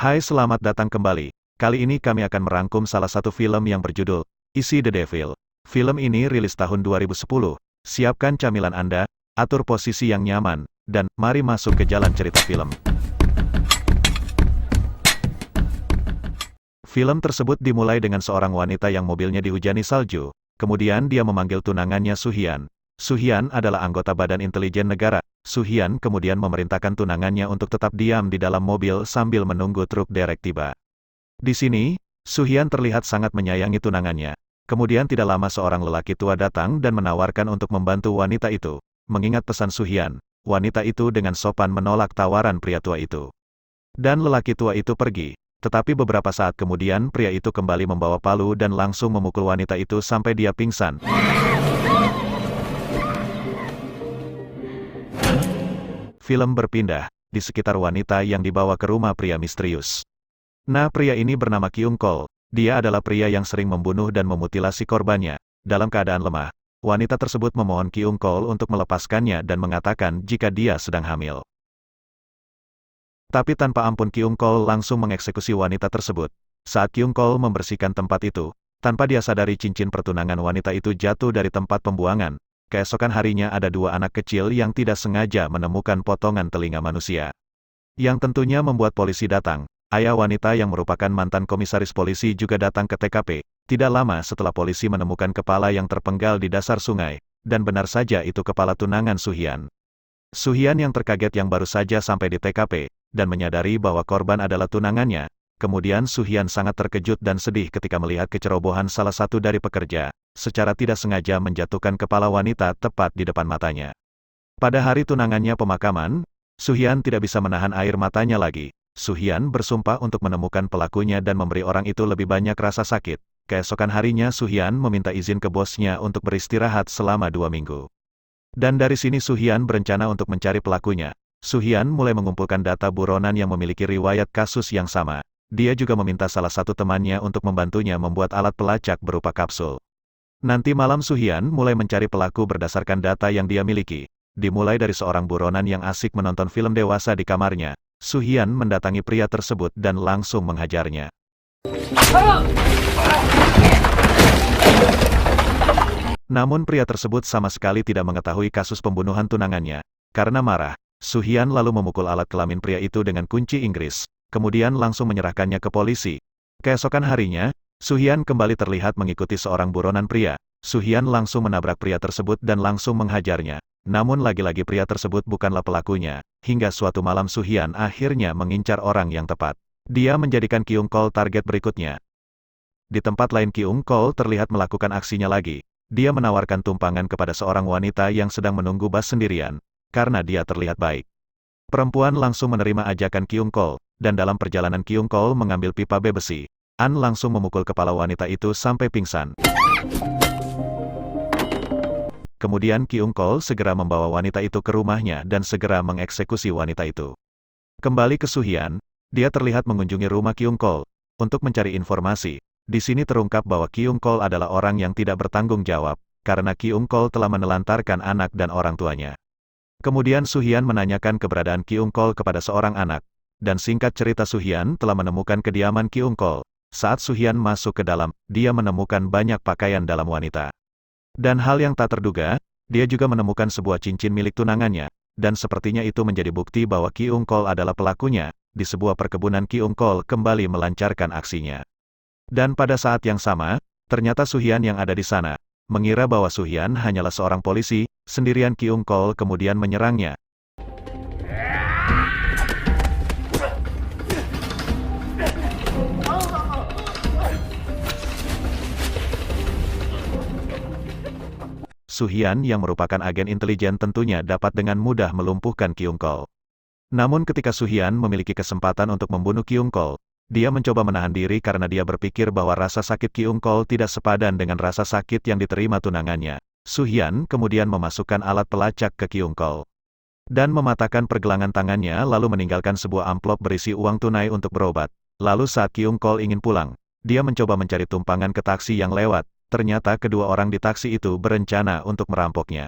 Hai, selamat datang kembali. Kali ini kami akan merangkum salah satu film yang berjudul Isi the Devil. Film ini rilis tahun 2010. Siapkan camilan Anda, atur posisi yang nyaman, dan mari masuk ke jalan cerita film. Film tersebut dimulai dengan seorang wanita yang mobilnya dihujani salju. Kemudian dia memanggil tunangannya Soo-hyun. Soo-hyun adalah anggota Badan Intelijen Negara. Soo-hyun kemudian memerintahkan tunangannya untuk tetap diam di dalam mobil sambil menunggu truk derek tiba. Di sini, Soo-hyun terlihat sangat menyayangi tunangannya. Kemudian tidak lama seorang lelaki tua datang dan menawarkan untuk membantu wanita itu. Mengingat pesan Soo-hyun, wanita itu dengan sopan menolak tawaran pria tua itu. Dan lelaki tua itu pergi. Tetapi beberapa saat kemudian pria itu kembali membawa palu dan langsung memukul wanita itu sampai dia pingsan. Film berpindah di sekitar wanita yang dibawa ke rumah pria misterius. Nah, pria ini bernama Kyung-kol. Dia adalah pria yang sering membunuh dan memutilasi korbannya. Dalam keadaan lemah, wanita tersebut memohon Kyung-kol untuk melepaskannya dan mengatakan jika dia sedang hamil. Tapi tanpa ampun Kyung-kol langsung mengeksekusi wanita tersebut. Saat Kyung-kol membersihkan tempat itu, tanpa dia sadari cincin pertunangan wanita itu jatuh dari tempat pembuangan. Keesokan harinya ada dua anak kecil yang tidak sengaja menemukan potongan telinga manusia. Yang tentunya membuat polisi datang. Ayah wanita yang merupakan mantan komisaris polisi juga datang ke TKP. Tidak lama setelah polisi menemukan kepala yang terpenggal di dasar sungai. Dan benar saja itu kepala tunangan Soo-hyun. Soo-hyun yang terkaget yang baru saja sampai di TKP, dan menyadari bahwa korban adalah tunangannya. Kemudian Soo-hyun sangat terkejut dan sedih ketika melihat kecerobohan salah satu dari pekerja, secara tidak sengaja menjatuhkan kepala wanita tepat di depan matanya. Pada hari tunangannya pemakaman, Soo-hyun tidak bisa menahan air matanya lagi. Soo-hyun bersumpah untuk menemukan pelakunya dan memberi orang itu lebih banyak rasa sakit. Keesokan harinya Soo-hyun meminta izin ke bosnya untuk beristirahat selama 2 minggu. Dan dari sini Soo-hyun berencana untuk mencari pelakunya. Soo-hyun mulai mengumpulkan data buronan yang memiliki riwayat kasus yang sama. Dia juga meminta salah satu temannya untuk membantunya membuat alat pelacak berupa kapsul. Nanti malam Soo-hyun mulai mencari pelaku berdasarkan data yang dia miliki. Dimulai dari seorang buronan yang asik menonton film dewasa di kamarnya. Soo-hyun mendatangi pria tersebut dan langsung menghajarnya. Namun pria tersebut sama sekali tidak mengetahui kasus pembunuhan tunangannya. Karena marah, Soo-hyun lalu memukul alat kelamin pria itu dengan kunci Inggris, kemudian langsung menyerahkannya ke polisi. Keesokan harinya, Soo-hyun kembali terlihat mengikuti seorang buronan pria. Soo-hyun langsung menabrak pria tersebut dan langsung menghajarnya. Namun lagi-lagi pria tersebut bukanlah pelakunya. Hingga suatu malam Soo-hyun akhirnya mengincar orang yang tepat. Dia menjadikan Kyung-kol target berikutnya. Di tempat lain Kyung-kol terlihat melakukan aksinya lagi. Dia menawarkan tumpangan kepada seorang wanita yang sedang menunggu bus sendirian, karena dia terlihat baik. Perempuan langsung menerima ajakan Kyung-kol, dan dalam perjalanan Kyung-kol mengambil pipa besi. An langsung memukul kepala wanita itu sampai pingsan. Kemudian Kyung-kol segera membawa wanita itu ke rumahnya dan segera mengeksekusi wanita itu. Kembali ke Soo-hyun, dia terlihat mengunjungi rumah Kyung-kol untuk mencari informasi. Di sini terungkap bahwa Kyung-kol adalah orang yang tidak bertanggung jawab, karena Kyung-kol telah menelantarkan anak dan orang tuanya. Kemudian Soo-hyun menanyakan keberadaan Kyung-kol kepada seorang anak, dan singkat cerita Soo-hyun telah menemukan kediaman Kyung-kol. Saat Soo-hyun masuk ke dalam, dia menemukan banyak pakaian dalam wanita. Dan hal yang tak terduga, dia juga menemukan sebuah cincin milik tunangannya, dan sepertinya itu menjadi bukti bahwa Kyung-kol adalah pelakunya. Di sebuah perkebunan Kyung-kol kembali melancarkan aksinya. Dan pada saat yang sama, ternyata Soo-hyun yang ada di sana, mengira bahwa Soo-hyun hanyalah seorang polisi, sendirian Kyung-kol kemudian menyerangnya. Soo-hyun yang merupakan agen intelijen tentunya dapat dengan mudah melumpuhkan Kyung-kol. Namun ketika Soo-hyun memiliki kesempatan untuk membunuh Kyung-kol, dia mencoba menahan diri karena dia berpikir bahwa rasa sakit Kyung-kol tidak sepadan dengan rasa sakit yang diterima tunangannya. Soo-hyun kemudian memasukkan alat pelacak ke Kyung-kol dan mematahkan pergelangan tangannya lalu meninggalkan sebuah amplop berisi uang tunai untuk berobat. Lalu saat Kyung-kol ingin pulang, dia mencoba mencari tumpangan ke taksi yang lewat. Ternyata kedua orang di taksi itu berencana untuk merampoknya.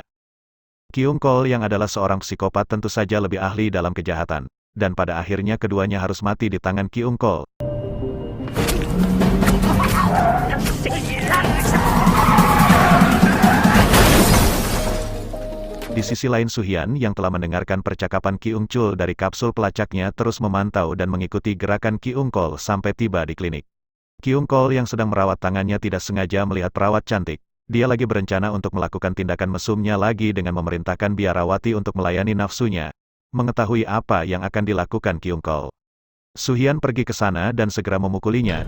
Kyung-kol yang adalah seorang psikopat tentu saja lebih ahli dalam kejahatan. dan pada akhirnya keduanya harus mati di tangan Kyung Kol. Di sisi lain Su-hyun yang telah mendengarkan percakapan Kyung Chul dari kapsul pelacaknya terus memantau dan mengikuti gerakan Kyung Kol sampai tiba di klinik. Kyung Kol yang sedang merawat tangannya tidak sengaja melihat perawat cantik. Dia lagi berencana untuk melakukan tindakan mesumnya lagi dengan memerintahkan biarawati untuk melayani nafsunya. Mengetahui apa yang akan dilakukan Kyung Kol, Su-hyun pergi ke sana dan segera memukulinya.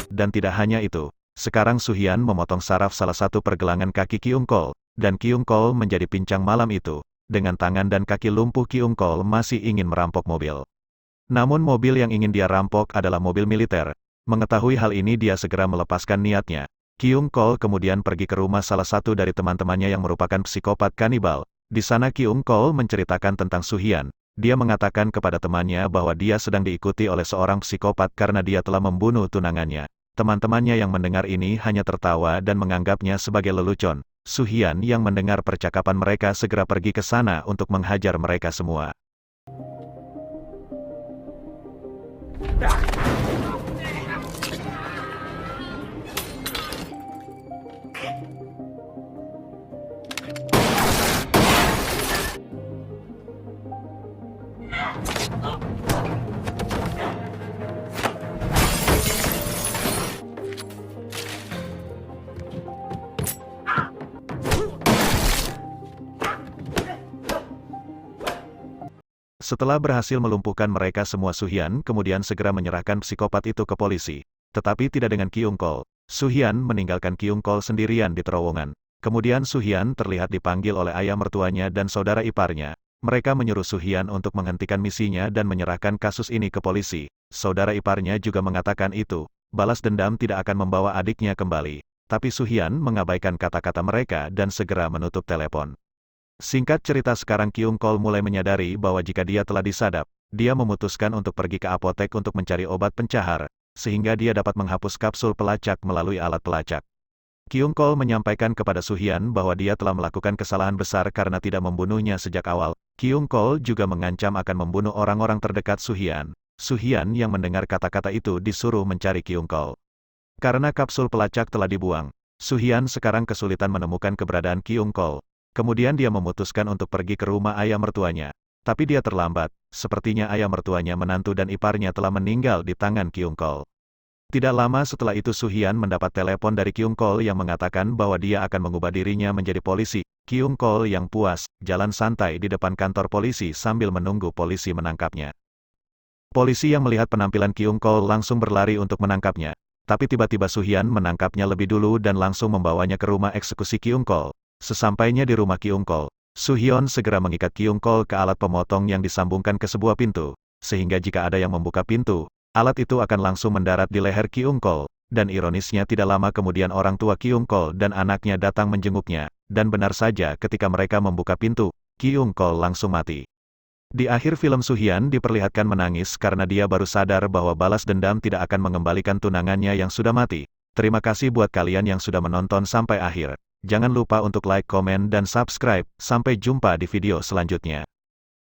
Dan tidak hanya itu. Sekarang Su-hyun memotong saraf salah satu pergelangan kaki Kyung Kol, dan Kyung Kol menjadi pincang malam itu. Dengan tangan dan kaki lumpuh Kyung Kol masih ingin merampok mobil. Namun mobil yang ingin dia rampok adalah mobil militer. Mengetahui hal ini dia segera melepaskan niatnya. Kyung Kol kemudian pergi ke rumah salah satu dari teman-temannya yang merupakan psikopat kanibal. Di sana Kyung Kol menceritakan tentang Su-hyun. Dia mengatakan kepada temannya bahwa dia sedang diikuti oleh seorang psikopat karena dia telah membunuh tunangannya. Teman-temannya yang mendengar ini hanya tertawa dan menganggapnya sebagai lelucon. Su-hyun yang mendengar percakapan mereka segera pergi ke sana untuk menghajar mereka semua. Setelah berhasil melumpuhkan mereka semua Su-hyun kemudian segera menyerahkan psikopat itu ke polisi. Tetapi tidak dengan Kyung Kol. Su-hyun meninggalkan Kyung Kol sendirian di terowongan. Kemudian Su-hyun terlihat dipanggil oleh ayah mertuanya dan saudara iparnya. Mereka menyuruh Su-hyun untuk menghentikan misinya dan menyerahkan kasus ini ke polisi. Saudara iparnya juga mengatakan itu. Balas dendam tidak akan membawa adiknya kembali. Tapi Su-hyun mengabaikan kata-kata mereka dan segera menutup telepon. Singkat cerita sekarang Kyung Kol mulai menyadari bahwa jika dia telah disadap, dia memutuskan untuk pergi ke apotek untuk mencari obat pencahar, sehingga dia dapat menghapus kapsul pelacak melalui alat pelacak. Kyung Kol menyampaikan kepada Su-hyun bahwa dia telah melakukan kesalahan besar karena tidak membunuhnya sejak awal. Kyung Kol juga mengancam akan membunuh orang-orang terdekat Su-hyun. Su-hyun yang mendengar kata-kata itu disuruh mencari Kyung Kol. Karena kapsul pelacak telah dibuang, Su-hyun sekarang kesulitan menemukan keberadaan Kyung Kol. Kemudian dia memutuskan untuk pergi ke rumah ayah mertuanya. Tapi dia terlambat, sepertinya ayah mertuanya menantu dan iparnya telah meninggal di tangan Kyung Kol. Tidak lama setelah itu Su-hyun mendapat telepon dari Kyung Kol yang mengatakan bahwa dia akan mengubah dirinya menjadi polisi. Kyung Kol yang puas, jalan santai di depan kantor polisi sambil menunggu polisi menangkapnya. Polisi yang melihat penampilan Kyung Kol langsung berlari untuk menangkapnya. Tapi tiba-tiba Su-hyun menangkapnya lebih dulu dan langsung membawanya ke rumah eksekusi Kyung Kol. Sesampainya di rumah Kyung Kol, Su-hyun segera mengikat Kyung Kol ke alat pemotong yang disambungkan ke sebuah pintu, sehingga jika ada yang membuka pintu, alat itu akan langsung mendarat di leher Kyung Kol, dan ironisnya tidak lama kemudian orang tua Kyung Kol dan anaknya datang menjenguknya, dan benar saja ketika mereka membuka pintu, Kyung Kol langsung mati. Di akhir film Su-hyun diperlihatkan menangis karena dia baru sadar bahwa balas dendam tidak akan mengembalikan tunangannya yang sudah mati. Terima kasih buat kalian yang sudah menonton sampai akhir. Jangan lupa untuk like, komen, dan subscribe. Sampai jumpa di video selanjutnya.